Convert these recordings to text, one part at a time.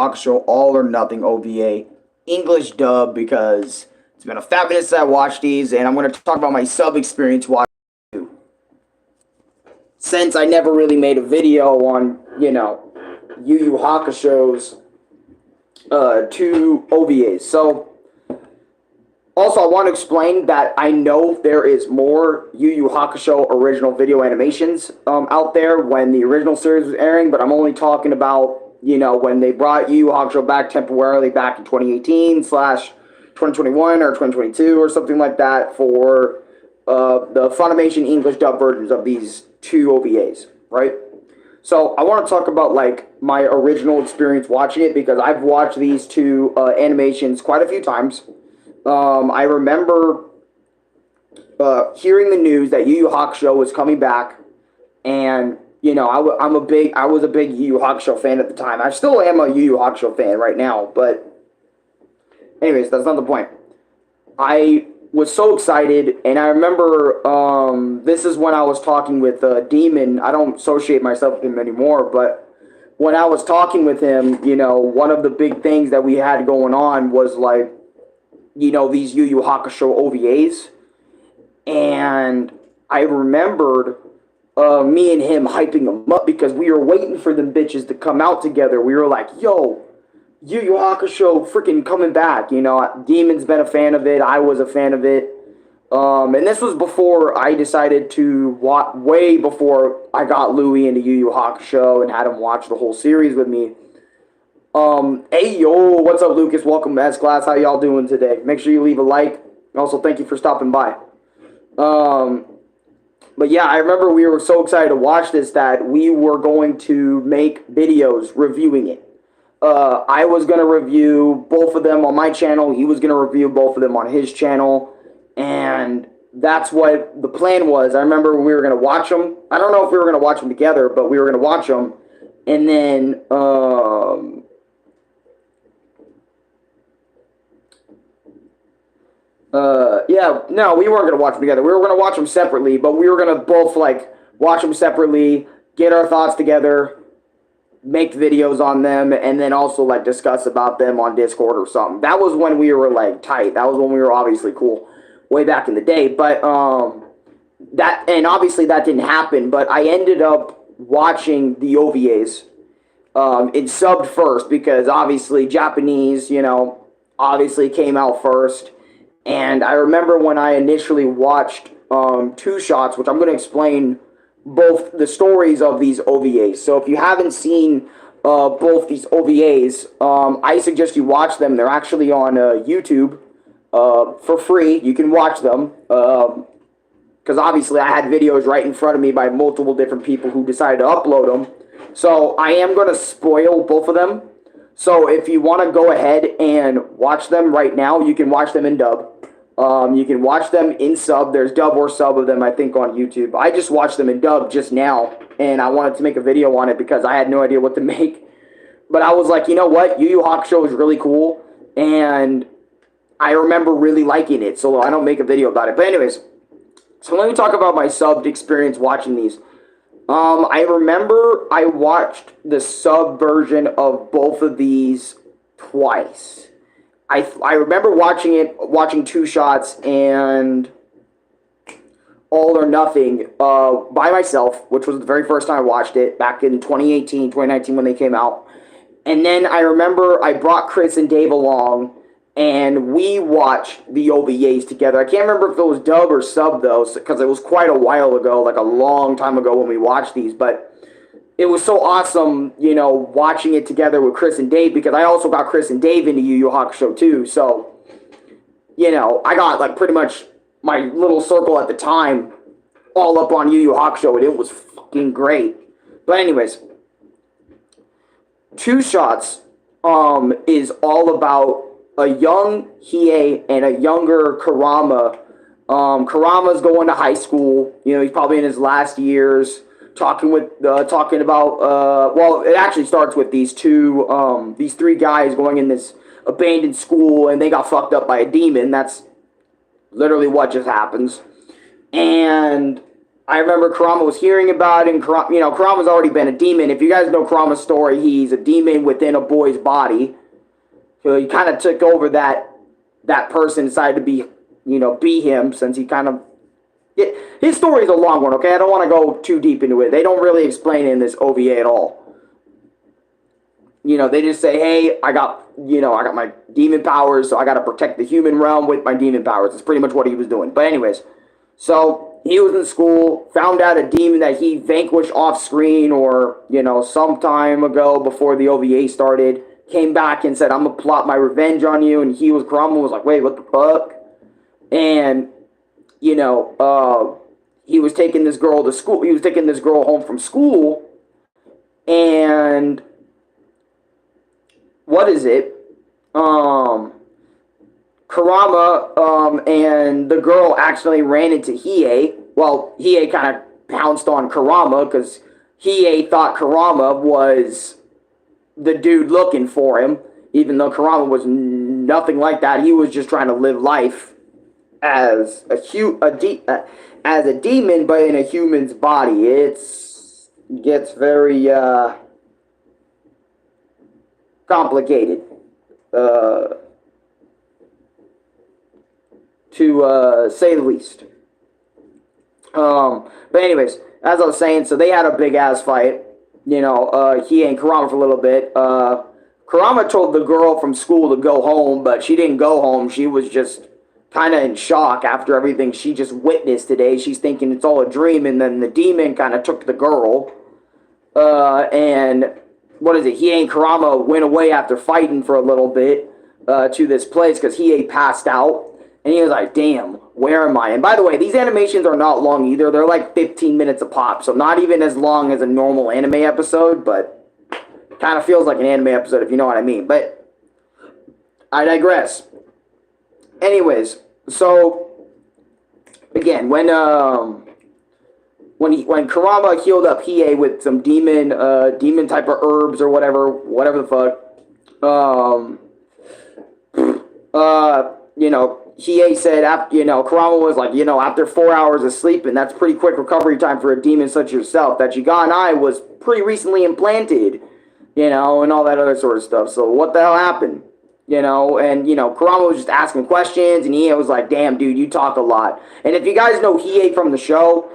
Hakusho All or Nothing OVA English dub because it's been a fat minute since I watched these, and I'm going to talk about my sub experience watching too. Since I never really made a video on, Yu Yu Hakusho's two OVAs. So, also, I want to explain that I know there is more Yu Yu Hakusho original video animations out there when the original series was airing, but I'm only talking about, when they brought Yu Yu Hakusho back temporarily back in 2018 slash 2021 or 2022 or something like that for the Funimation English dub versions of these two OVAs, right? So I want to talk about my original experience watching it because I've watched these two animations quite a few times. I remember hearing the news that Yu Yu Hakusho was coming back, and I was a big Yu Yu Hakusho fan at the time. I still am a Yu Yu Hakusho fan right now, but anyways, that's not the point. I was so excited, and I remember this is when I was talking with Demon. I don't associate myself with him anymore, but when I was talking with him, one of the big things that we had going on was these Yu Yu Hakusho OVAs, and I remembered me and him hyping them up because we were waiting for them bitches to come out together. We were like, yo, Yu Yu Hakusho freaking coming back. Demon's been a fan of it. I was a fan of it. And this was before I decided to watch, way before I got Louis into Yu Yu Hakusho and had him watch the whole series with me. Hey, yo, what's up, Lucas? Welcome to S-Class. How y'all doing today? Make sure you leave a like. Also, thank you for stopping by. But yeah, I remember we were so excited to watch this that we were going to make videos reviewing it. I was going to review both of them on my channel. He was going to review both of them on his channel. And that's what the plan was. I remember we were going to watch them. I don't know if we were going to watch them together, but we were going to watch them. And then, yeah, no, we weren't going to watch them together. We were going to watch them separately, but we were going to both, watch them separately, get our thoughts together, make videos on them, and then also, discuss about them on Discord or something. That was when we were, tight. That was when we were obviously cool way back in the day. But, and obviously that didn't happen, but I ended up watching the OVAs in subbed first because obviously Japanese, obviously came out first. And I remember when I initially watched Two Shots, which I'm going to explain both the stories of these OVAs. So if you haven't seen both these OVAs, I suggest you watch them. They're actually on YouTube for free. You can watch them because obviously I had videos right in front of me by multiple different people who decided to upload them. So I am going to spoil both of them. So if you want to go ahead and watch them right now, you can watch them in dub. You can watch them in sub. There's dub or sub of them, I think, on YouTube. I just watched them in dub just now, and I wanted to make a video on it because I had no idea what to make. But I was like, you know what? Yu Yu Hakusho is really cool, and I remember really liking it, so I don't make a video about it. But anyways, so let me talk about my subbed experience watching these. I remember I watched the sub version of both of these twice. I remember watching Two Shots and All or Nothing by myself, which was the very first time I watched it back in 2018, 2019 when they came out. And then I remember I brought Chris and Dave along, and we watched the OVAs together. I can't remember if it was dub or sub, though, because it was quite a while ago, a long time ago when we watched these. But it was so awesome, watching it together with Chris and Dave, because I also got Chris and Dave into Yu Yu Hakusho, too. So, I got, pretty much my little circle at the time all up on Yu Yu Hakusho, and it was fucking great. But anyways, Two Shots is all about a young Hiei and a younger Kurama. Kurama's going to high school. He's probably in his last years. Talking about. Well, it actually starts with these three guys going in this abandoned school, and they got fucked up by a demon. That's literally what just happens. And I remember Kurama was hearing about it, and Kurama's already been a demon. If you guys know Kurama's story, he's a demon within a boy's body. So he kind of took over that person, decided to be him, since he kind of... His story is a long one, okay? I don't want to go too deep into it. They don't really explain it in this OVA at all. They just say, hey, I got my demon powers, so I got to protect the human realm with my demon powers. That's pretty much what he was doing. But anyways, so he was in school, found out a demon that he vanquished off screen or, some time ago before the OVA started, came back and said, I'm going to plot my revenge on you. And Kurama was like, wait, what the fuck? And, he was taking this girl to school. He was taking this girl home from school. And what is it? Kurama and the girl accidentally ran into Hiei. Well, Hiei kind of pounced on Kurama because Hiei thought Kurama was the dude looking for him, even though Kurama was nothing like that. He was just trying to live life as a demon, but in a human's body. It gets very complicated, to say the least. But anyways, as I was saying, so they had a big ass fight. He and Kurama for a little bit. Kurama told the girl from school to go home, but she didn't go home. She was just kind of in shock after everything she just witnessed today. She's thinking it's all a dream, and then the demon kind of took the girl. And what is it? Hiei and Kurama went away after fighting for a little bit to this place because Hiei passed out. And he was like, damn, where am I? And by the way, these animations are not long either. They're like 15 minutes a pop. So not even as long as a normal anime episode, but kind of feels like an anime episode, if you know what I mean. But I digress. Anyways, so again, when Kurama healed up Hiei with some demon type of herbs or whatever the fuck, Hiei said, Kurama was like, after 4 hours of sleeping, that's pretty quick recovery time for a demon such as yourself. That Jigan Eye was pretty recently implanted, and all that other sort of stuff. So what the hell happened? Kurama was just asking questions, and Hiei was like, damn, dude, you talk a lot. And if you guys know Hiei from the show,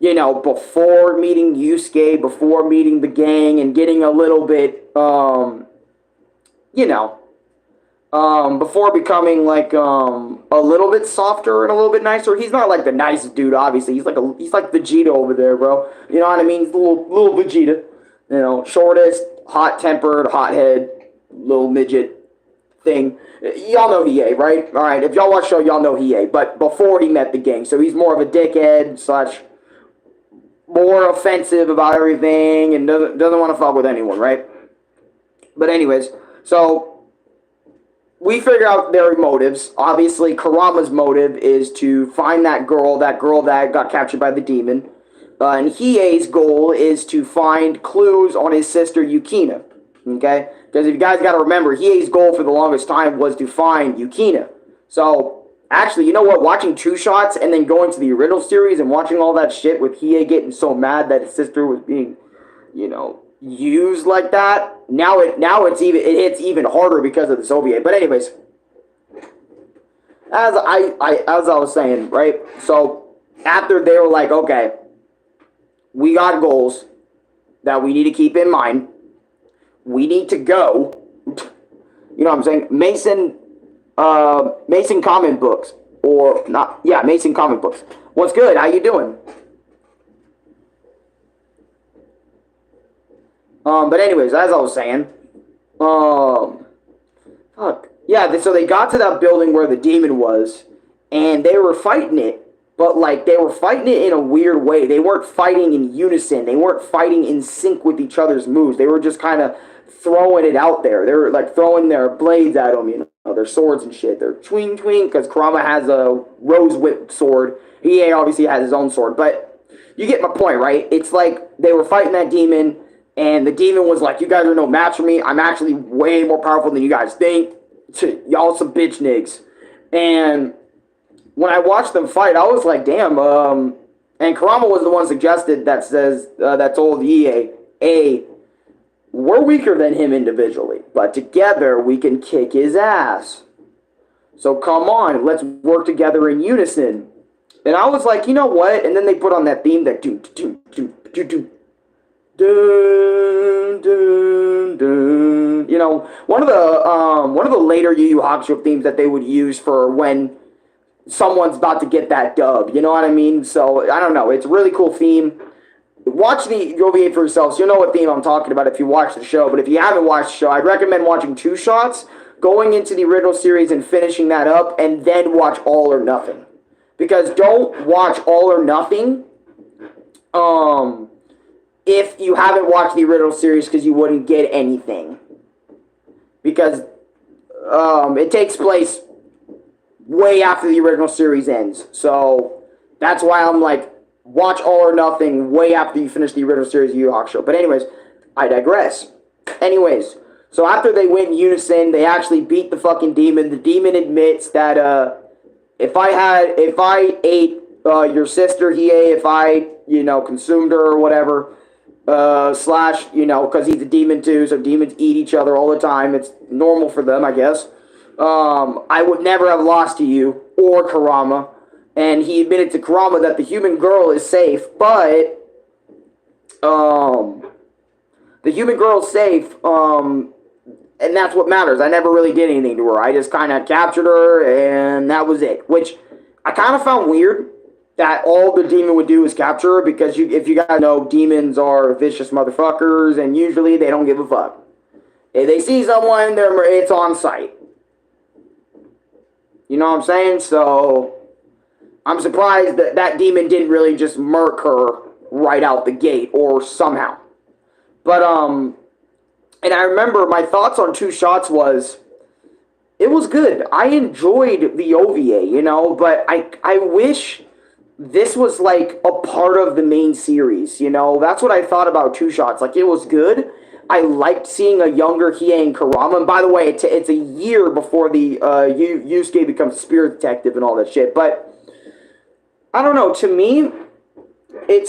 before meeting Yusuke, before meeting the gang, and getting a little bit, before becoming like a little bit softer and a little bit nicer. He's not like the nicest dude, obviously. He's like Vegeta over there, bro. You know what I mean? He's a little Vegeta. Shortest, hot-tempered, hothead, little midget thing. Y'all know Hiei, right? All right, if y'all watch the show, y'all know Hiei. But before he met the gang, so he's more of a dickhead, such, more offensive about everything, and doesn't want to fuck with anyone, right? But anyways, so we figure out their motives. Obviously, Kurama's motive is to find that girl that got captured by the demon. And Hiei's goal is to find clues on his sister Yukina. Okay? Because if you guys got to remember, Hiei's goal for the longest time was to find Yukina. So, actually, you know what? Watching Two Shots and then going to the original series and watching all that shit with Hiei getting so mad that his sister was being, used like that. Now it hits even harder because of this OVA. But anyways, as I was saying, right? So after they were like, okay, we got goals that we need to keep in mind. We need to go. You know what I'm saying? Mason comic books or not? Yeah, Mason comic books. What's good? How you doing? But anyways, as I was saying, fuck. Yeah, so they got to that building where the demon was, and they were fighting it, but, like, they were fighting it in a weird way. They weren't fighting in unison. They weren't fighting in sync with each other's moves. They were just kind of throwing it out there. They were, like, throwing their blades at them, their swords and shit. They're twing, because Kurama has a rose whip sword. He obviously has his own sword, but you get my point, right? It's like they were fighting that demon, and the demon was like, you guys are no match for me. I'm actually way more powerful than you guys think. Y'all some bitch niggas. And when I watched them fight, I was like, damn, And Kurama was the one suggested that told Hiei, hey, we're weaker than him individually, but together we can kick his ass. So come on, let's work together in unison. And I was like, you know what? And then they put on that theme that do do do do do dun, dun, dun. You know, one of the later Yu Yu Hakusho themes that they would use for when someone's about to get that dub. You know what I mean? So I don't know. It's a really cool theme. Watch the OVA for yourselves. You'll know what theme I'm talking about if you watch the show. But if you haven't watched the show, I'd recommend watching Two Shots, going into the original series and finishing that up, and then watch All or Nothing. Because don't watch All or Nothing if you haven't watched the original series, because you wouldn't get anything. Because it takes place way after the original series ends. So that's why I'm like, watch All or Nothing way after you finish the original series of Yu Yu Hakusho. But anyways, I digress. Anyways, so after they went in unison, they actually beat the fucking demon. The demon admits that if I ate your sister Hiei, if I, consumed her or whatever, slash, because he's a demon too, so demons eat each other all the time. It's normal for them, I guess. I would never have lost to you or Kurama. And he admitted to Kurama that the human girl is safe, but the human girl is safe, and that's what matters. I never really did anything to her. I just kind of captured her, and that was it. Which I kind of found weird that all the demon would do is capture her, because if you guys know, demons are vicious motherfuckers, and usually they don't give a fuck. If they see someone, it's on sight. You know what I'm saying? So I'm surprised that that demon didn't really just murk her right out the gate, or somehow. But, and I remember my thoughts on Two Shots was, it was good. I enjoyed the OVA, but I wish this was like a part of the main series, That's what I thought about Two Shots. Like, it was good. I liked seeing a younger Hiei and Kurama. And by the way, it's a year before the Yusuke becomes a spirit detective and all that shit. But I don't know, to me, but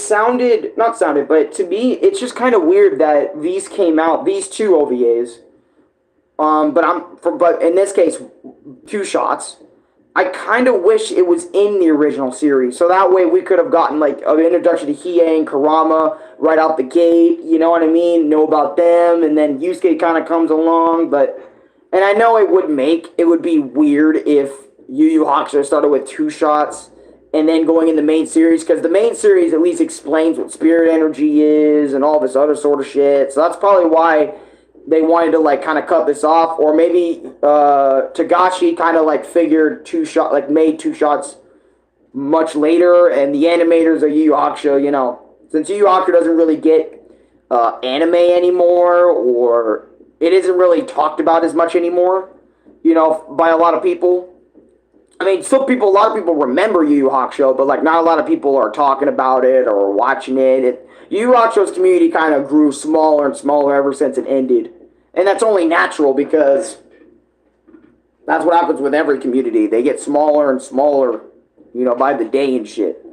to me, it's just kind of weird that these came out, these two OVAs, but in this case, Two Shots. I kind of wish it was in the original series, so that way we could have gotten, like, an introduction to Hiei and Kurama right out the gate, you know what I mean, know about them, and then Yusuke kind of comes along, and I know it would be weird if Yu Yu Hakusho started with Two Shots, and then going in the main series, because the main series at least explains what spirit energy is, and all this other sort of shit, so that's probably why they wanted to, like, kind of cut this off, or maybe Tagashi kind of, like, made Two Shots much later, and the animators of Yu Yu Hakusho, since Yu Yu Hakusho doesn't really get anime anymore, or it isn't really talked about as much anymore, by a lot of people. I mean, a lot of people remember Yu Yu Hakusho, but, like, not a lot of people are talking about it or watching it. Yu Yu Hakusho's community kind of grew smaller and smaller ever since it ended. And that's only natural, because that's what happens with every community. They get smaller and smaller, by the day and shit.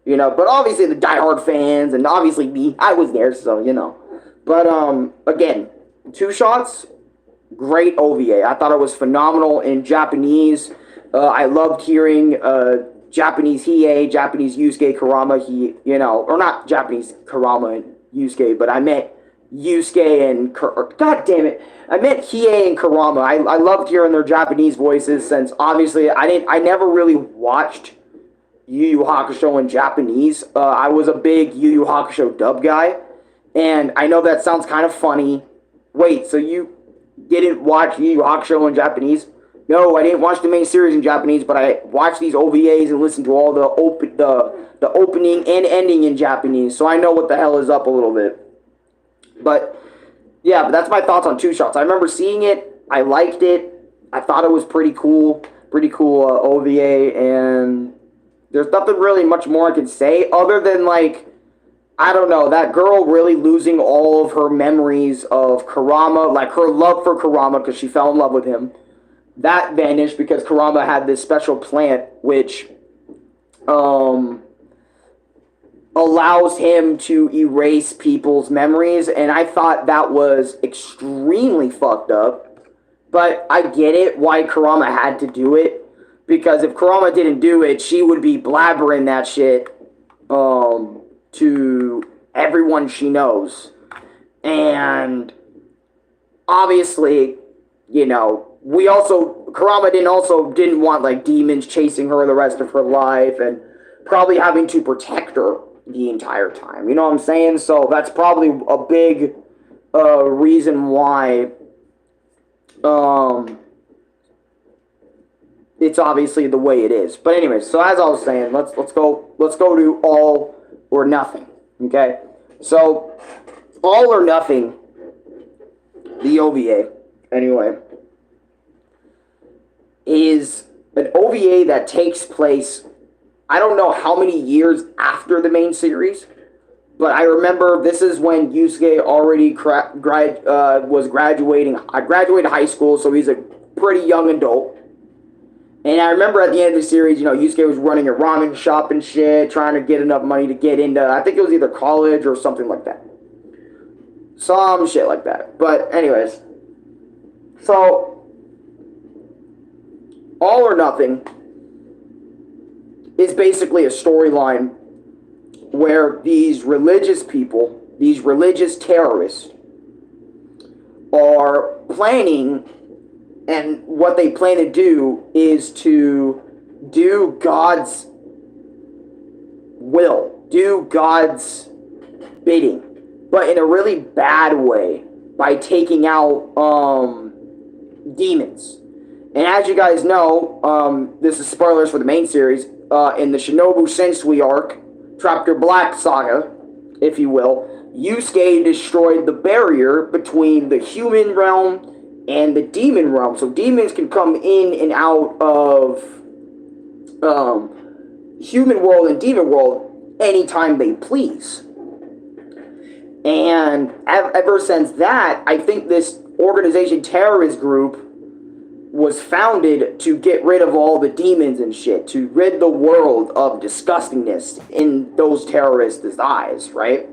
But obviously the diehard fans, and obviously me, I was there, so, But, again, Two Shots, great OVA. I thought it was phenomenal in Japanese. I loved hearing Japanese Hiei, Japanese Yusuke, Kurama, or not Japanese Kurama and Yusuke, but I meant Yusuke and God damn it, I meant Hiei and Kurama. I loved hearing their Japanese voices, since obviously I never really watched Yu Yu Hakusho in Japanese. I was a big Yu Yu Hakusho dub guy, and I know that sounds kind of funny. Wait, so you didn't watch Yu Yu Hakusho in Japanese? No, I didn't watch the main series in Japanese, but I watched these OVAs and listened to all the opening and ending in Japanese, so I know what the hell is up a little bit. But yeah, but that's my thoughts on Two Shots. I remember seeing it. I liked it. I thought it was pretty cool OVA, and there's nothing really much more I can say other than, like, I don't know, that girl really losing all of her memories of Kurama, like her love for Kurama because she fell in love with him. That vanished because Kurama had this special plant which allows him to erase people's memories, and I thought that was extremely fucked up. But I get it why Kurama had to do it, because if Kurama didn't do it, she would be blabbering that shit to everyone she knows. And obviously, Kurama didn't want like demons chasing her the rest of her life and probably having to protect her the entire time. You know what I'm saying? So that's probably a big reason why it's obviously the way it is. But anyways, so as I was saying, let's go to All or Nothing. Okay? So All or Nothing, the OVA, anyway, is an OVA that takes place, I don't know how many years after the main series, but I remember this is when Yusuke already was graduating. I graduated high school, so he's a pretty young adult. And I remember at the end of the series, Yusuke was running a ramen shop and shit, trying to get enough money to get into, I think it was either college or something like that. Some shit like that. But anyways, so All or Nothing is basically a storyline where these religious people, these religious terrorists, are planning, and what they plan to do is to do God's will, do God's bidding, but in a really bad way, by taking out demons. And as you guys know, this is spoilers for the main series, in the Shinobu Sensui arc, Chapter Black Saga, if you will, Yusuke destroyed the barrier between the human realm and the demon realm. So demons can come in and out of human world and demon world anytime they please. And ever since that, I think this organization terrorist group was founded to get rid of all the demons and shit, to rid the world of disgustingness in those terrorists' eyes, right?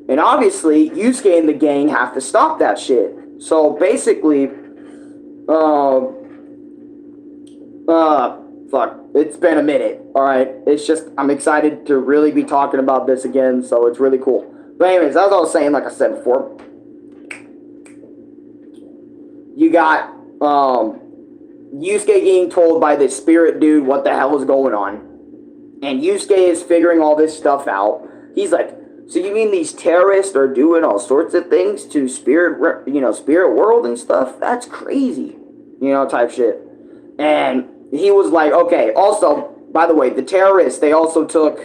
And obviously, Yusuke and the gang have to stop that shit. So basically, fuck, it's been a minute, alright? It's just, I'm excited to really be talking about this again, so it's really cool. But anyways, as I was saying, like I said before, you got, Yusuke getting told by this spirit dude what the hell is going on. And Yusuke is figuring all this stuff out. He's like, so you mean these terrorists are doing all sorts of things to spirit world and stuff? That's crazy. Type shit. And he was like, okay, also, by the way, the terrorists, they also took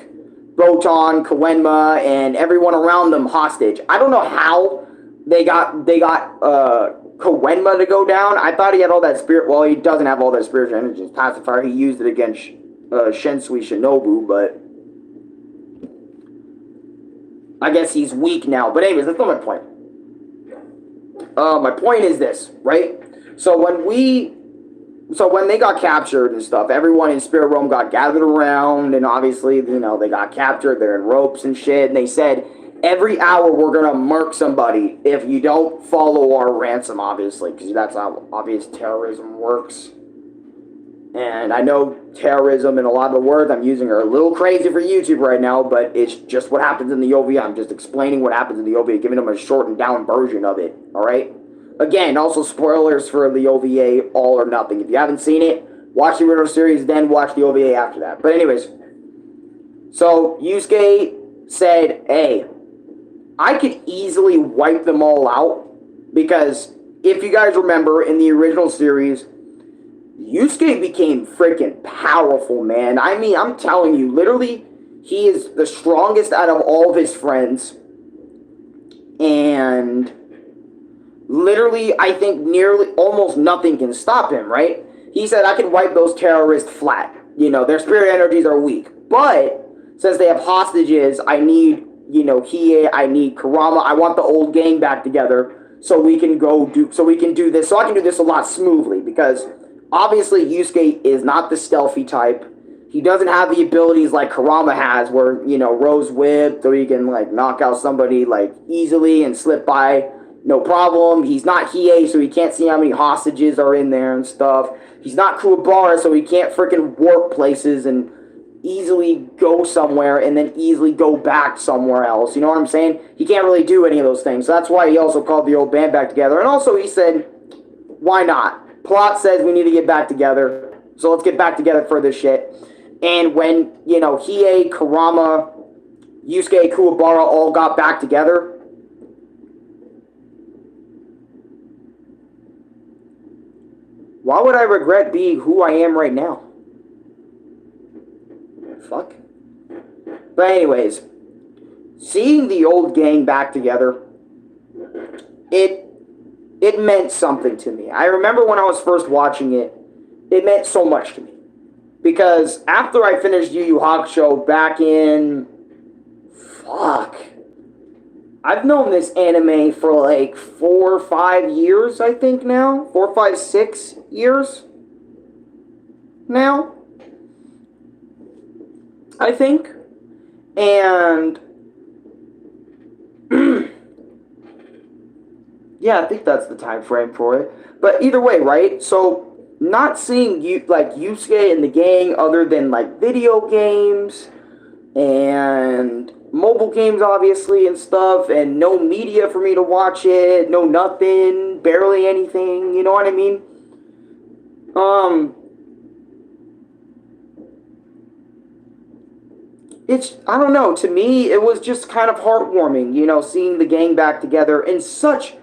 Botan, Koenma, and everyone around them hostage. I don't know how they got Koenma to go down. I thought he had all that spirit. Well, he doesn't have all that spiritual energy. His pacifier, he used it against Shensui Shinobu, but I guess he's weak now. But anyways, that's not my point. My point is this, right? So when they got captured and stuff, everyone in Spirit Realm got gathered around, and obviously, they got captured. They're in ropes and shit, and they said, every hour we're going to murk somebody if you don't follow our ransom, obviously, because that's how obvious terrorism works. And I know terrorism and a lot of the words I'm using are a little crazy for YouTube right now, but it's just what happens in the OVA. I'm just explaining what happens in the OVA, giving them a shortened down version of it, alright? Again, also spoilers for the OVA, All or Nothing. If you haven't seen it, watch the original series, then watch the OVA after that. But anyways, so Yusuke said, hey, I could easily wipe them all out, because if you guys remember in the original series, Yusuke became freaking powerful, man. I mean, I'm telling you, literally, he is the strongest out of all of his friends. And literally, I think nearly almost nothing can stop him, right? He said, I can wipe those terrorists flat. Their spirit energies are weak. But since they have hostages, I need, Hiei, I need Kurama. I want the old gang back together so we can do this. So I can do this a lot smoothly, because obviously, Yusuke is not the stealthy type. He doesn't have the abilities like Kurama has, where, you know, Rose Whip, so he can, like, knock out somebody, like, easily and slip by, no problem. He's not Hiei, so he can't see how many hostages are in there and stuff. He's not Kuwabara, so he can't freaking warp places and easily go somewhere and then easily go back somewhere else. You know what I'm saying? He can't really do any of those things. So that's why he also called the old band back together. And also he said, why not? Plot says we need to get back together. So let's get back together for this shit. And when, you know, Hiei, Kurama, Yusuke, Kuwabara all got back together, why would I regret being who I am right now? Fuck. But anyways, seeing the old gang back together, it meant something to me. I remember when I was first watching it, it meant so much to me. Because after I finished Yu Yu Hakusho back in... Fuck. I've known this anime for like 4 or 5 years, I think now. 4, 5, 6 years now, I think. And... yeah, I think that's the time frame for it. But either way, right? So... not seeing you like Yusuke and the gang other than like video games and mobile games obviously and stuff, and no media for me to watch it, no nothing, barely anything, you know what I mean? It's, I don't know, to me it was just kind of heartwarming, you know, seeing the gang back together in such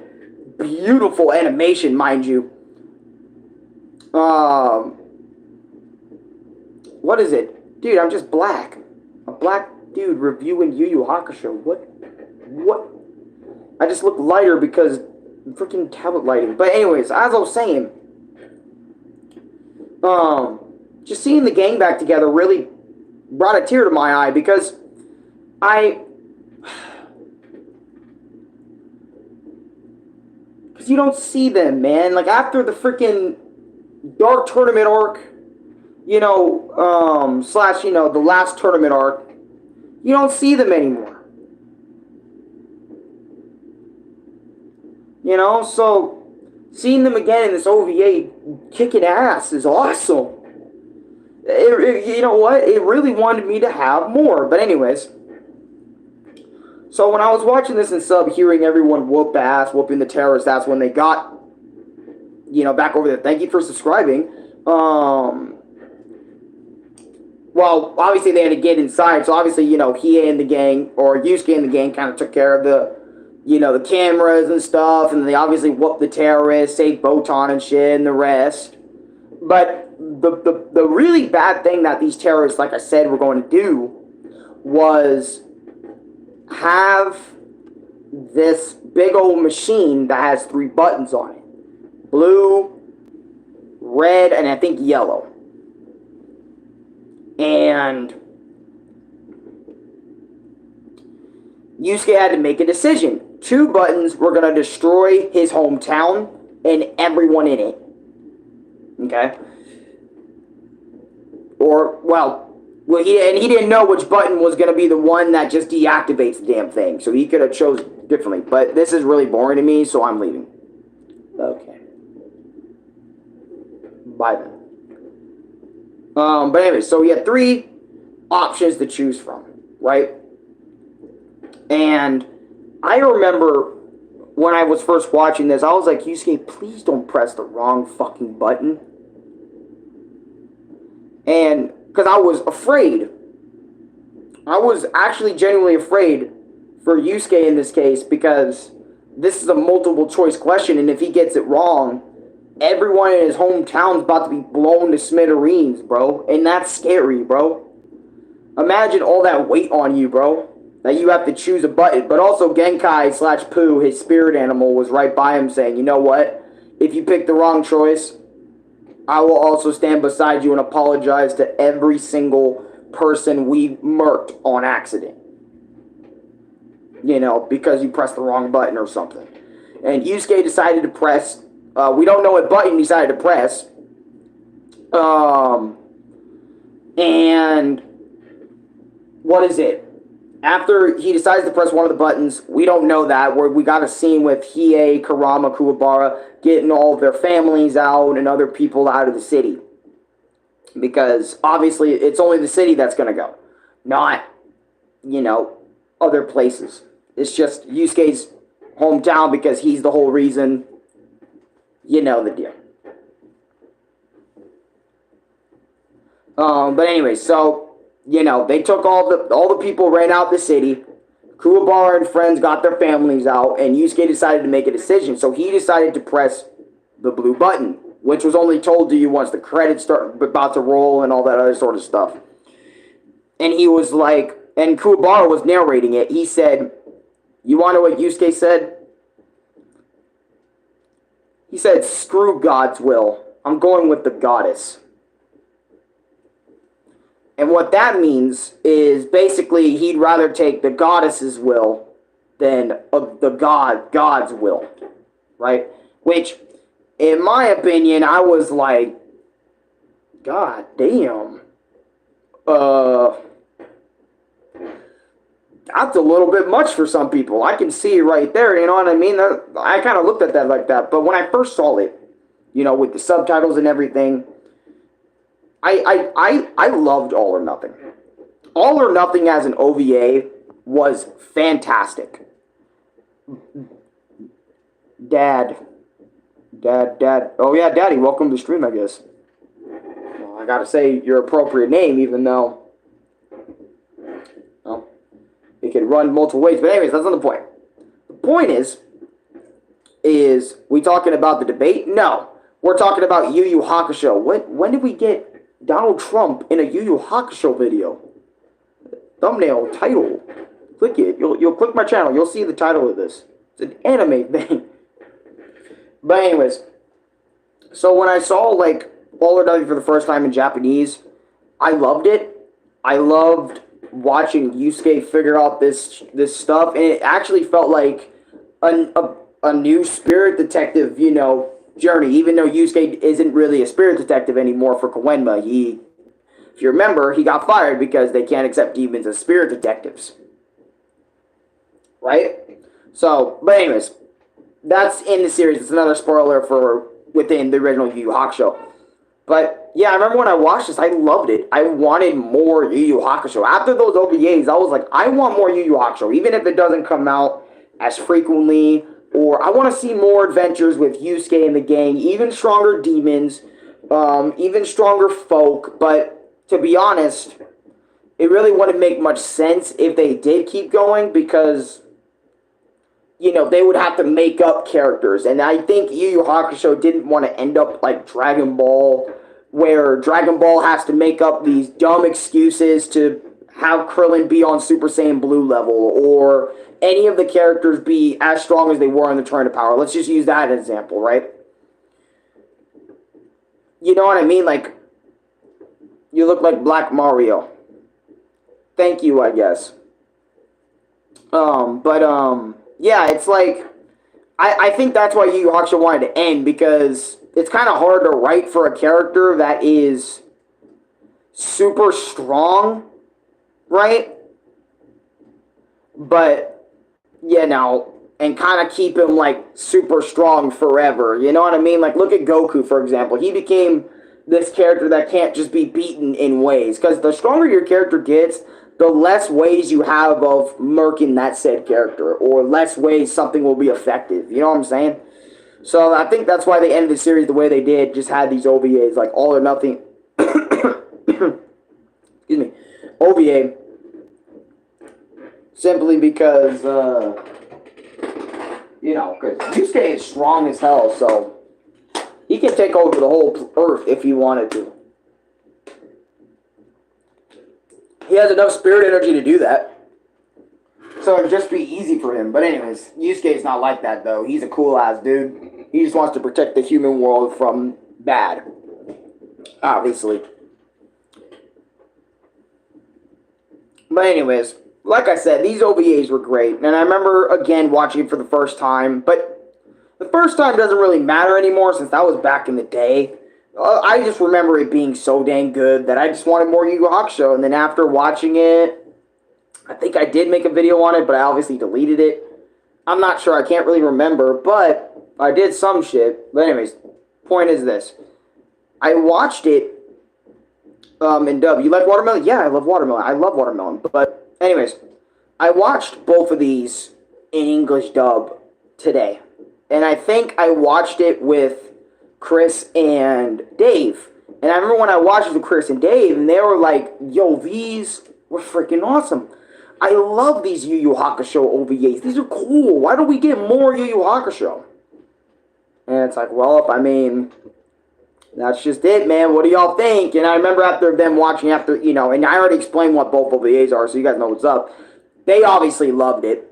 beautiful animation, mind you. What is it? Dude, I'm just black. A black dude reviewing Yu Yu Hakusho. What? I just look lighter because freaking tablet lighting. But anyways, as I was saying, just seeing the gang back together really brought a tear to my eye because because you don't see them, man. Like, after the freaking Dark Tournament arc, you know, slash, you know, the last tournament arc, you don't see them anymore. You know, so seeing them again in this OVA kicking ass is awesome. You know what? It really wanted me to have more. But anyways, so when I was watching this in sub, hearing everyone whoop ass, whooping the terrorists, that's when they got, you know, back over there. Thank you for subscribing. Well, obviously they had to get inside, so obviously, you know, Hiei and the gang, or Yusuke and the gang, kind of took care of the, you know, the cameras and stuff, and they obviously whooped the terrorists, saved Botan and shit, and the rest. But the really bad thing that these terrorists, like I said, were going to do was have this big old machine that has 3 buttons on it. Blue, red, and I think yellow. And Yusuke had to make a decision. 2 buttons were going to destroy his hometown and everyone in it. Okay? Or, well, he didn't know which button was going to be the one that just deactivates the damn thing. So he could have chose differently. But this is really boring to me, so I'm leaving. Okay. Bye then. But anyway, so he had 3 options to choose from, right? And I remember when I was first watching this, I was like, Yusuke, please don't press the wrong fucking button. And, because I was afraid. I was actually genuinely afraid for Yusuke in this case, because this is a multiple choice question, and if he gets it wrong, everyone in his hometown's about to be blown to smithereens, bro. And that's scary, bro. Imagine all that weight on you, bro. That you have to choose a button. But also Genkai / Pooh, his spirit animal, was right by him saying, you know what? If you pick the wrong choice, I will also stand beside you and apologize to every single person we murked on accident. You know, because you pressed the wrong button or something. And Yusuke decided to press... we don't know what button he decided to press. And what is it? After he decides to press one of the buttons, we don't know that. We got a scene with Hiei, Kurama, Kuwabara getting all of their families out and other people out of the city. Because obviously it's only the city that's going to go. Not, other places. It's just Yusuke's hometown because he's the whole reason. You know the deal. But anyway, so, they took all the people ran out the city. Kuwabara and friends got their families out, and Yusuke decided to make a decision. So he decided to press the blue button, which was only told to you once the credits start about to roll and all that other sort of stuff. And he was like, and Kuwabara was narrating it. He said, you want to know what Yusuke said? He said, screw God's will. I'm going with the goddess. And what that means is basically he'd rather take the goddess's will than the God's will. Right? Which, in my opinion, I was like, God damn. That's a little bit much for some people. I can see it right there, you know what I mean? I kind of looked at that like that. But when I first saw it, with the subtitles and everything, I loved All or Nothing. All or Nothing as an OVA was fantastic. Dad. Oh yeah, Daddy, welcome to the stream, I guess. Well, I gotta say your appropriate name, even though it could run multiple ways. But anyways, that's not the point. The point is we talking about the debate? No. We're talking about Yu Yu Hakusho. When did we get Donald Trump in a Yu Yu Hakusho video? Thumbnail, title. Click it. You'll click my channel. You'll see the title of this. It's an anime thing. But anyways, so when I saw All or Nothing for the first time in Japanese, I loved it. I loved watching Yusuke figure out this stuff, and it actually felt like a new spirit detective, journey, even though Yusuke isn't really a spirit detective anymore for Koenma. If you remember, he got fired because they can't accept demons as spirit detectives. Right? So, but anyways, that's in the series. It's another spoiler for within the original Yu Yu Hakusho. But yeah, I remember when I watched this, I loved it. I wanted more Yu Yu Hakusho. After those OVAs, I was like, I want more Yu Yu Hakusho, even if it doesn't come out as frequently. Or I want to see more adventures with Yusuke and the gang, even stronger demons, even stronger folk. But to be honest, it really wouldn't make much sense if they did keep going because, they would have to make up characters. And I think Yu Yu Hakusho didn't want to end up like Dragon Ball, where Dragon Ball has to make up these dumb excuses to have Krillin be on Super Saiyan Blue level, or any of the characters be as strong as they were in the Tournament of Power. Let's just use that as an example, right? You know what I mean? Like, you look like Black Mario. Thank you, I guess. Yeah, it's like, I think that's why Yu Yu Hakusho wanted to end, because it's kind of hard to write for a character that is super strong, right? But, and kind of keep him, like, super strong forever. You know what I mean? Like, look at Goku, for example. He became this character that can't just be beaten in ways. Because the stronger your character gets, the less ways you have of murking that said character. Or less ways something will be effective. You know what I'm saying? So, I think that's why they ended the series the way they did. Just had these OVAs, like, All or Nothing. Excuse me. OVA. Simply because, because Yusuke is strong as hell, so he can take over the whole earth if he wanted to. He has enough spirit energy to do that. So it'd just be easy for him. But anyways, Yusuke's not like that, though. He's a cool-ass dude. He just wants to protect the human world from bad. Obviously. But anyways, like I said, these OVAs were great. And I remember, again, watching it for the first time. But the first time doesn't really matter anymore since that was back in the day. I just remember it being so dang good that I just wanted more Yu Yu Hakusho. And then after watching it, I think I did make a video on it, but I obviously deleted it. I'm not sure. I can't really remember, but I did some shit. But anyways, point is this. I watched it in dub. You like watermelon? Yeah, I love watermelon. I love watermelon. But anyways, I watched both of these in English dub today. And I think I watched it with Chris and Dave. And I remember when I watched it with Chris and Dave, and they were like, yo, these were freaking awesome. I love these Yu Yu Hakusho OVAs. These are cool. Why don't we get more Yu Yu Hakusho? And it's like, well, I mean, that's just it, man. What do y'all think? And I remember after them watching, and I already explained what both OVAs are, so you guys know what's up. They obviously loved it.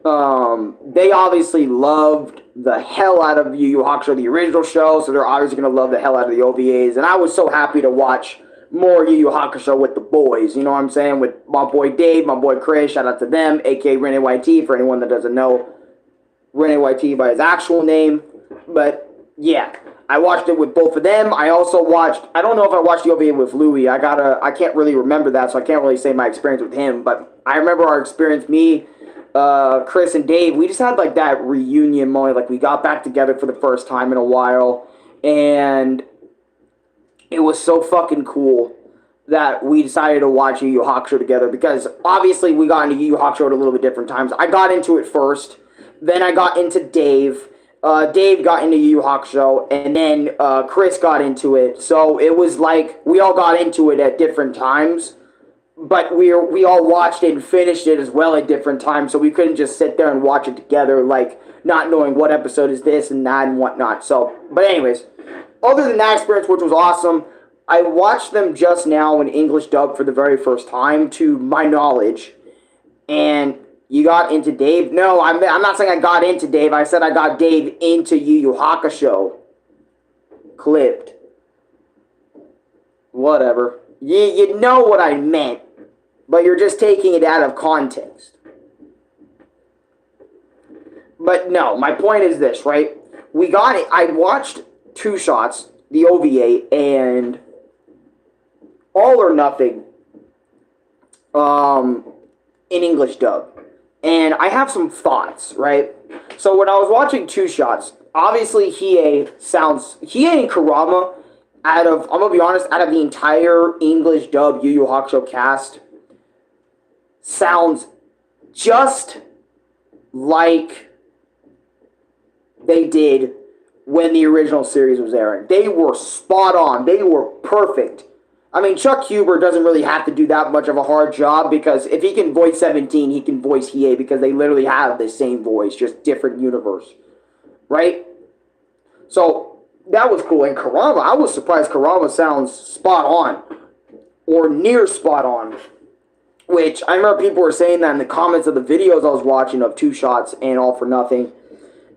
They obviously loved the hell out of Yu Yu Hakusho, the original show, so they're obviously going to love the hell out of the OVAs. And I was so happy to watch more Yu Yu Hakusho with the boys, you know what I'm saying? With my boy Dave, my boy Chris, shout out to them, aka Rene YT, for anyone that doesn't know Rene YT by his actual name. But yeah, I watched it with both of them. I also watched, I don't know if I watched the OVA with Louis. I can't really remember that, so I can't really say my experience with him. But I remember our experience, me, Chris and Dave, we just had like that reunion moment. Like we got back together for the first time in a while. And it was so fucking cool that we decided to watch Yu Yu Hakusho together, because obviously we got into Yu Yu Hakusho at a little bit different times. I got into it first, then I got into Dave. Dave got into Yu Yu Hakusho, and then Chris got into it. So it was like we all got into it at different times, but we all watched it and finished it as well at different times. So we couldn't just sit there and watch it together, like not knowing what episode is this and that and whatnot. So, but anyways. Other than that experience, which was awesome, I watched them just now in English dub for the very first time, to my knowledge. And you got into Dave? No, I'm not saying I got into Dave. I said I got Dave into Yu Yu Hakusho. Clipped. Whatever. You know what I meant, but you're just taking it out of context. But no, my point is this, right? We got it. I watched Two Shots, the OVA, and All or Nothing in English dub. And I have some thoughts, right? So when I was watching Two Shots, obviously Hiei and Kurama, I'm going to be honest, out of the entire English dub Yu Yu Hakusho cast, sounds just like they did when the original series was airing. They were spot on. They were perfect. I mean, Chuck Huber doesn't really have to do that much of a hard job, because if he can voice 17, he can voice Hiei, because they literally have the same voice, just different universe. Right? So, that was cool. And Kurama, I was surprised Kurama sounds spot on. Or near spot on. Which, I remember people were saying that in the comments of the videos I was watching of Two Shots and All for Nothing.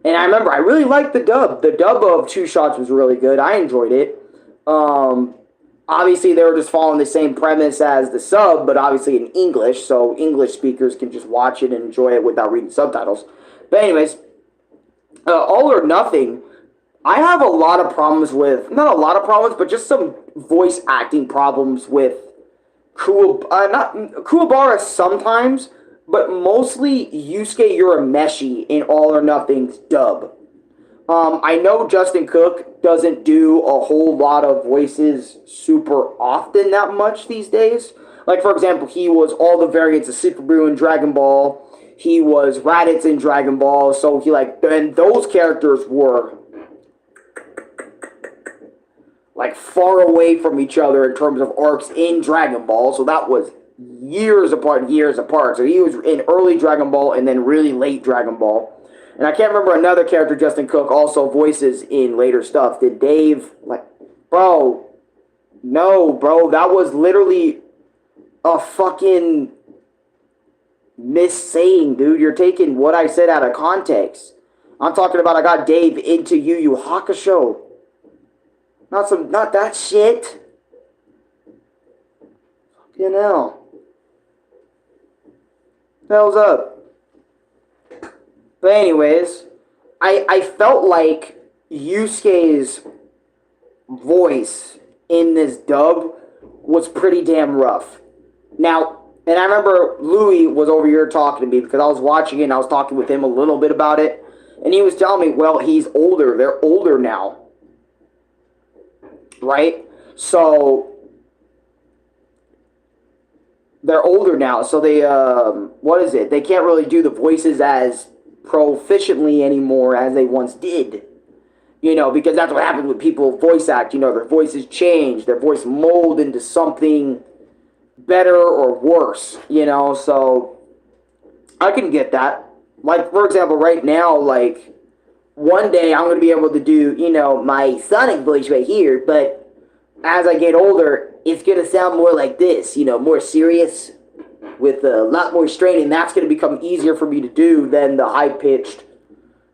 And I remember I really liked the dub. The dub of Two Shots was really good. I enjoyed it. Obviously, they were just following the same premise as the sub, but obviously in English, so English speakers can just watch it and enjoy it without reading subtitles. But anyways, All or Nothing, I have a lot of problems with, not a lot of problems, but just some voice acting problems with Kuwabara sometimes, but mostly Yusuke Urameshi in All or Nothing's dub. I know Justin Cook doesn't do a whole lot of voices super often that much these days. Like, for example, he was all the variants of Super Buu in Dragon Ball. He was Raditz in Dragon Ball. So and those characters were like far away from each other in terms of arcs in Dragon Ball. So that was years apart. So he was in early Dragon Ball and then really late Dragon Ball. And I can't remember another character Justin Cook also voices in later stuff. Did Dave, bro, no, bro, that was literally a fucking missaying, dude. You're taking what I said out of context. I'm talking about I got Dave into Yu Yu Hakusho. Not that shit. Fucking hell. Hell's up. But anyways, I felt like Yusuke's voice in this dub was pretty damn rough. Now, and I remember Louis was over here talking to me because I was watching it and I was talking with him a little bit about it. And he was telling me, well, he's older. They're older now. Right? So, they're older now. So they, what is it? They can't really do the voices as proficiently anymore as they once did. You know, because that's what happens when people voice act. You know, their voices change. Their voice mold into something better or worse. You know, so I can get that. Like, for example, right now, like, one day I'm going to be able to do, you know, my Sonic voice right here, but as I get older, it's going to sound more like this, you know, more serious, with a lot more strain, and that's going to become easier for me to do than the high-pitched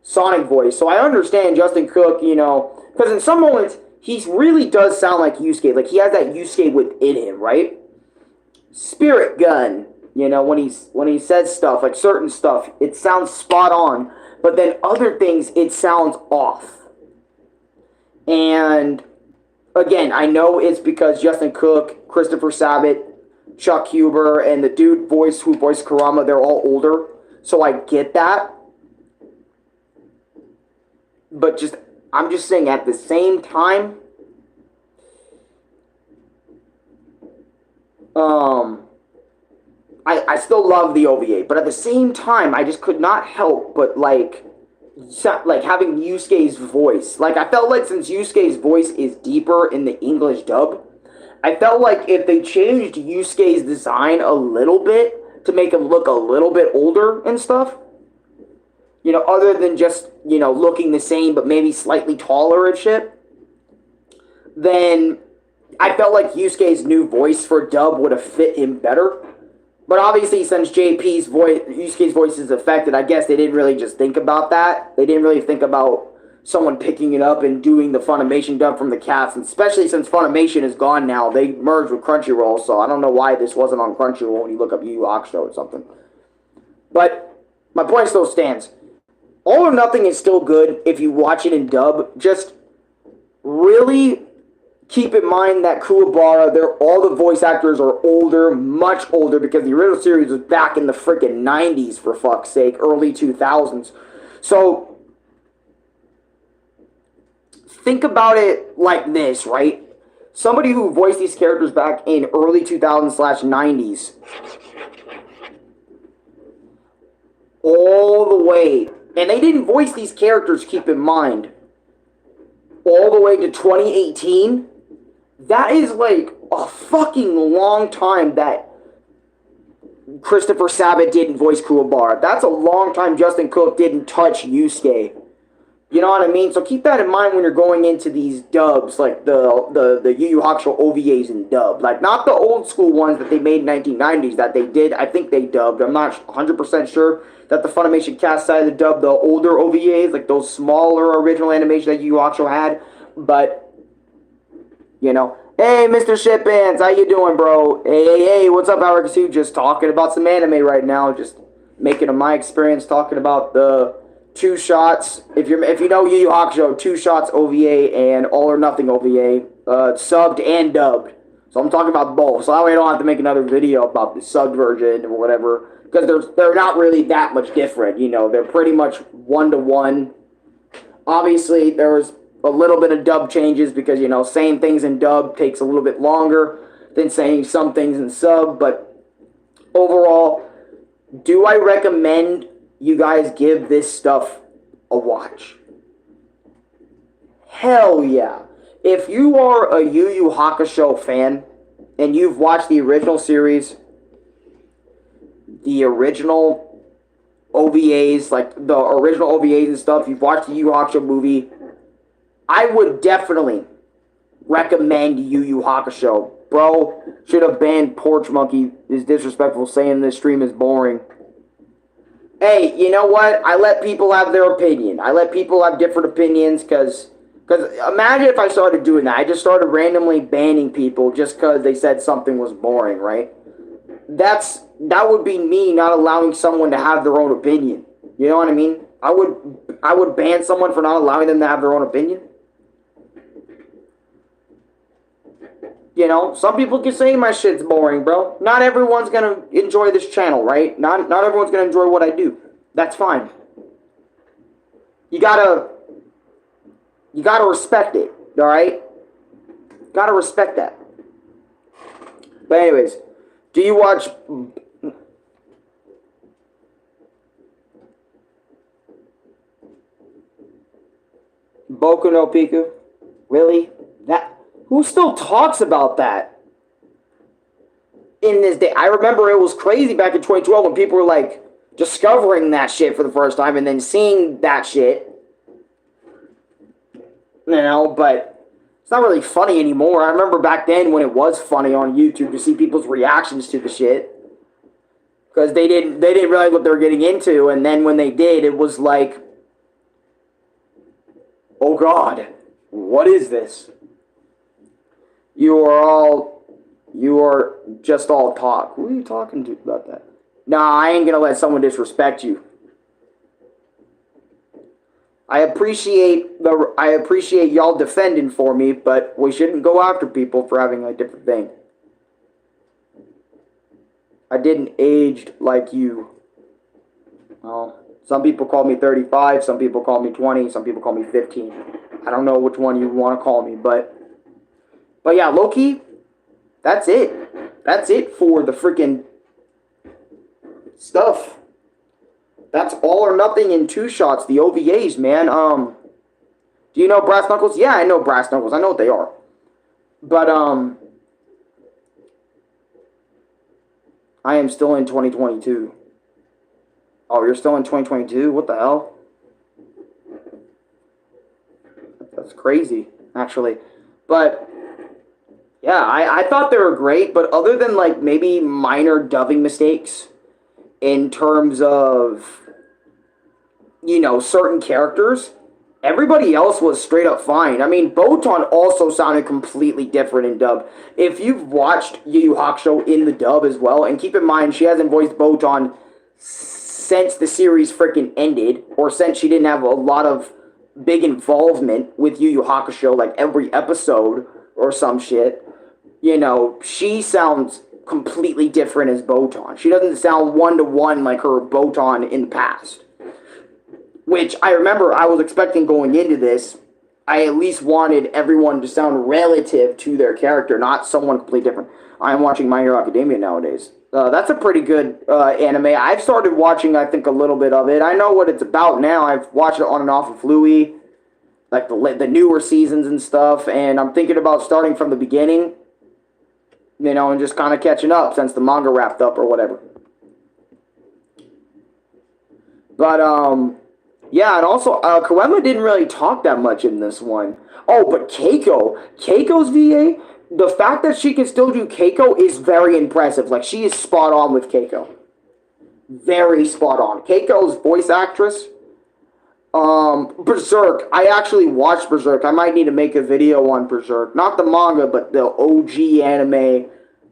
Sonic voice. So I understand Justin Cook, you know, because in some moments, he really does sound like Yusuke. Like, he has that Yusuke within him, right? Spirit Gun. You know, when he says stuff, like certain stuff, it sounds spot on. But then other things, it sounds off. And again, I know it's because Justin Cook, Christopher Sabat, Chuck Huber, and the dude who voiced Kurama, they're all older. So I get that. But I'm just saying, at the same time, I still love the OVA, but at the same time, I just could not help but like having Yusuke's voice. Like, I felt like since Yusuke's voice is deeper in the English dub, I felt like if they changed Yusuke's design a little bit to make him look a little bit older and stuff, you know, other than just, you know, looking the same but maybe slightly taller and shit, then I felt like Yusuke's new voice for dub would have fit him better. But obviously, since Yusuke's voice is affected, I guess they didn't really just think about that. They didn't really think about someone picking it up and doing the Funimation dub from the cast, and especially since Funimation is gone now. They merged with Crunchyroll, so I don't know why this wasn't on Crunchyroll when you look up Yu Yu Hakusho or something. But my point still stands. All or Nothing is still good if you watch it in dub. Just really keep in mind that Kuwabara, all the voice actors are older, much older, because the original series was back in the freaking 90s, for fuck's sake, early 2000s. So, think about it like this, right? Somebody who voiced these characters back in early 2000s/90s, all the way, and they didn't voice these characters, keep in mind, all the way to 2018, that is like a fucking long time that Christopher Sabat didn't voice Kuwabara. That's a long time Justin Cook didn't touch Yusuke. You know what I mean? So keep that in mind when you're going into these dubs, like the Yu Yu Hakusho OVAs in dub. Like, not the old school ones that they made in 1990s that they did. I think they dubbed. I'm not 100% sure that the Funimation cast decided to dub the older OVAs, like those smaller original animation that Yu Yu Hakusho had. But, you know, hey, Mr. Shitbands, how you doing, bro? Hey, what's up, Arekkusu? Just talking about some anime right now. Just making my experience talking about the Two Shots. If you know Yu Yu Hakusho, Two Shots OVA and All or Nothing OVA, subbed and dubbed. So I'm talking about both. So that way I don't have to make another video about the subbed version or whatever, because they're not really that much different. You know, they're pretty much one-to-one. Obviously, there's a little bit of dub changes because, you know, saying things in dub takes a little bit longer than saying some things in sub. But overall, do I recommend you guys give this stuff a watch? Hell yeah. If you are a Yu Yu Hakusho fan and you've watched the original series, the original OVAs, like the original OVAs and stuff, you've watched the Yu Yu Hakusho movie, I would definitely recommend Yu Yu Hakusho. Bro, should have banned Porch Monkey. Is disrespectful saying this stream is boring. Hey, you know what? I let people have their opinion. I let people have different opinions because imagine if I started doing that. I just started randomly banning people just because they said something was boring, right? That would be me not allowing someone to have their own opinion. You know what I mean? I would ban someone for not allowing them to have their own opinion. You know, some people can say my shit's boring, bro. Not everyone's gonna enjoy this channel, right? Not everyone's gonna enjoy what I do. That's fine. You gotta respect it, all right? Gotta respect that. But anyways, do you watch Boku no Pico? Really? Who still talks about that in this day? I remember it was crazy back in 2012 when people were like discovering that shit for the first time and then seeing that shit. You know, but it's not really funny anymore. I remember back then when it was funny on YouTube to see people's reactions to the shit. Because they didn't realize what they were getting into, and then when they did, it was like, oh God, what is this? You are just all talk. Who are you talking to about that? Nah, I ain't gonna let someone disrespect you. I appreciate y'all defending for me, but we shouldn't go after people for having a different thing. I didn't age like you. Well, some people call me 35, some people call me 20, some people call me 15. I don't know which one you want to call me, but yeah, low-key, that's it. That's it for the freaking stuff. That's All or Nothing in 2 shots, the OVAs, man. Do you know Brass Knuckles? Yeah, I know Brass Knuckles. I know what they are. But, I am still in 2022. Oh, you're still in 2022? What the hell? That's crazy, actually. But yeah, I thought they were great, but other than like maybe minor dubbing mistakes in terms of, you know, certain characters, everybody else was straight up fine. I mean, Botan also sounded completely different in dub. If you've watched Yu Yu Hakusho in the dub as well, and keep in mind she hasn't voiced Botan since the series freaking ended, or since she didn't have a lot of big involvement with Yu Yu Hakusho, like every episode or some shit, you know, she sounds completely different as Botan. She doesn't sound one-to-one like her Botan in the past. Which I remember I was expecting going into this, I at least wanted everyone to sound relative to their character, not someone completely different. I'm watching My Hero Academia nowadays. That's a pretty good anime. I've started watching, I think, a little bit of it. I know what it's about now. I've watched it on and off of Fluey, like the newer seasons and stuff, and I'm thinking about starting from the beginning, you know, and just kind of catching up since the manga wrapped up or whatever. But, yeah, and also, Koema didn't really talk that much in this one. Oh, but Keiko's VA, the fact that she can still do Keiko is very impressive. Like, she is spot on with Keiko. Very spot on. Keiko's voice actress. Berserk. I actually watched Berserk. I might need to make a video on Berserk. Not the manga, but the OG anime,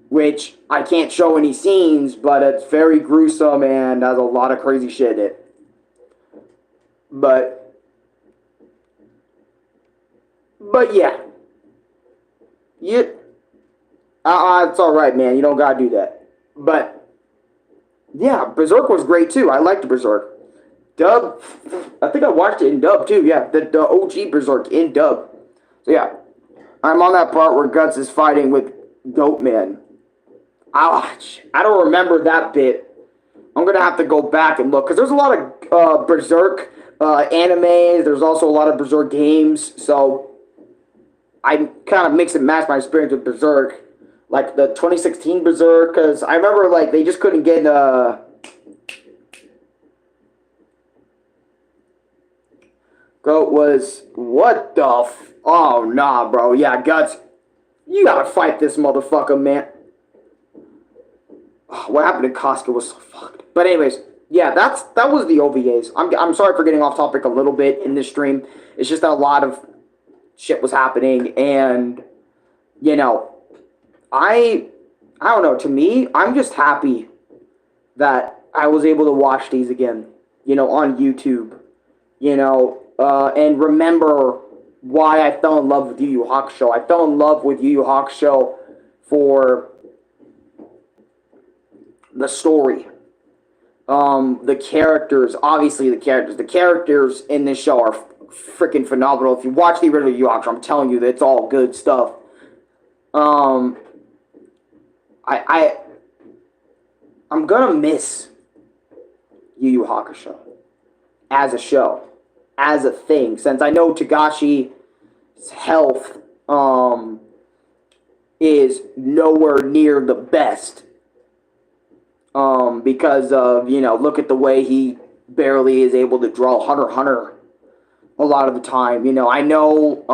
which I can't show any scenes, but it's very gruesome and has a lot of crazy shit in it. But yeah. It's alright, man. You don't gotta do that. But, yeah, Berserk was great, too. I liked Berserk. Dub, I think I watched it in dub, too. Yeah, the OG Berserk in dub. So, yeah. I'm on that part where Guts is fighting with Goatman. Ouch. I don't remember that bit. I'm going to have to go back and look. Because there's a lot of Berserk animes. There's also a lot of Berserk games. So, I kind of mix and match my experience with Berserk. Like the 2016 Berserk. Because I remember, like, they just couldn't get... Goat was... What the Oh, nah, bro. Yeah, Guts. You gotta fight this motherfucker, man. Oh, what happened to Casca was so fucked. But anyways, yeah, that was the OVAs. I'm sorry for getting off topic a little bit in this stream. It's just that a lot of shit was happening, and you know, I don't know. To me, I'm just happy that I was able to watch these again. You know, on YouTube. and remember why I fell in love with Yu Yu Hakusho. I fell in love with Yu Yu Hakusho for the story. The characters, obviously the characters in this show are freaking phenomenal. If you watch the original Yu Yu Hakusho, I'm telling you that it's all good stuff. I'm gonna miss Yu Yu Hakusho as a show, as a thing, since I know Tagashi's health is nowhere near the best. Because of, look at the way he barely is able to draw Hunter x Hunter a lot of the time. I know,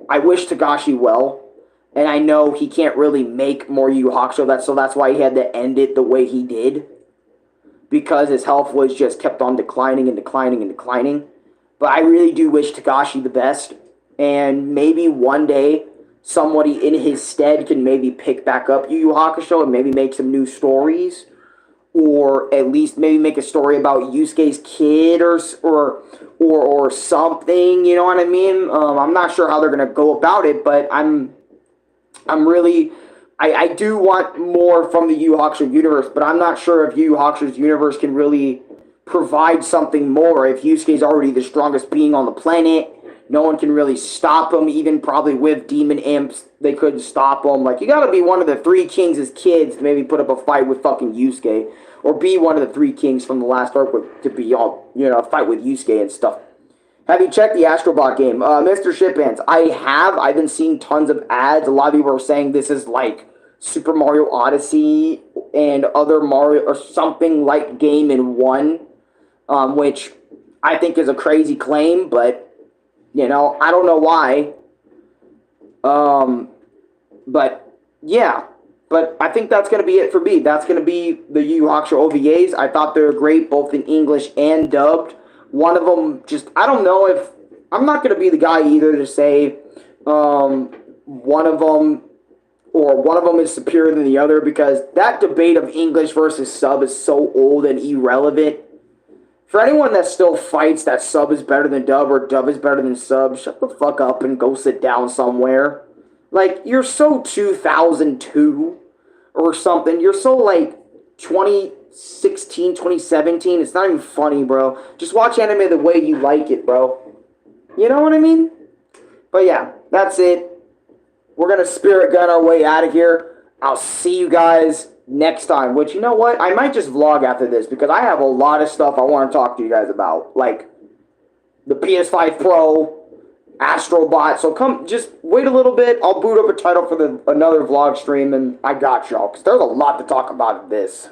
I wish Tagashi well, and I know he can't really make more Yu Yu Hakusho, so that's why he had to end it the way he did, because his health was just kept on declining and declining and declining. But I really do wish Tagashi the best, and maybe one day somebody in his stead can maybe pick back up Yu Yu Hakusho and maybe make some new stories, or at least maybe make a story about Yusuke's kid or something. You know what I mean? I'm not sure how they're gonna go about it, but I'm really. I do want more from the Yu Yu Hakusho universe, but I'm not sure if Yu Yu Hakusho's universe can really provide something more. If Yusuke's already the strongest being on the planet, no one can really stop him. Even probably with demon imps, they couldn't stop him. Like, you gotta be one of the three kings' kids to maybe put up a fight with fucking Yusuke, or be one of the three kings from the last arc to be all, fight with Yusuke and stuff. Have you checked the Astrobot game? Mr. Shiphands, I have. I've been seeing tons of ads. A lot of people are saying this is like Super Mario Odyssey and other Mario or something like game in one, which I think is a crazy claim, but I don't know why. But yeah, but I think that's gonna be it for me. That's gonna be the Yu Yu Hakusho OVAs. I thought they were great, both in English and dubbed. One of them, I don't know if I'm not gonna be the guy either to say one of them is superior than the other, because that debate of English versus sub is so old and irrelevant. For anyone that still fights that sub is better than dub or dub is better than sub, shut the fuck up and go sit down somewhere. Like, you're so 2002 or something. You're so, like, 2016, 2017. It's not even funny, bro. Just watch anime the way you like it, bro. You know what I mean? But yeah, that's it. We're going to spirit gun our way out of here. I'll see you guys next time. Which, you know what? I might just vlog after this, because I have a lot of stuff I want to talk to you guys about. Like, the PS5 Pro, Astrobot. So come, just wait a little bit. I'll boot up a title for another vlog stream, and I got y'all, because there's a lot to talk about in this.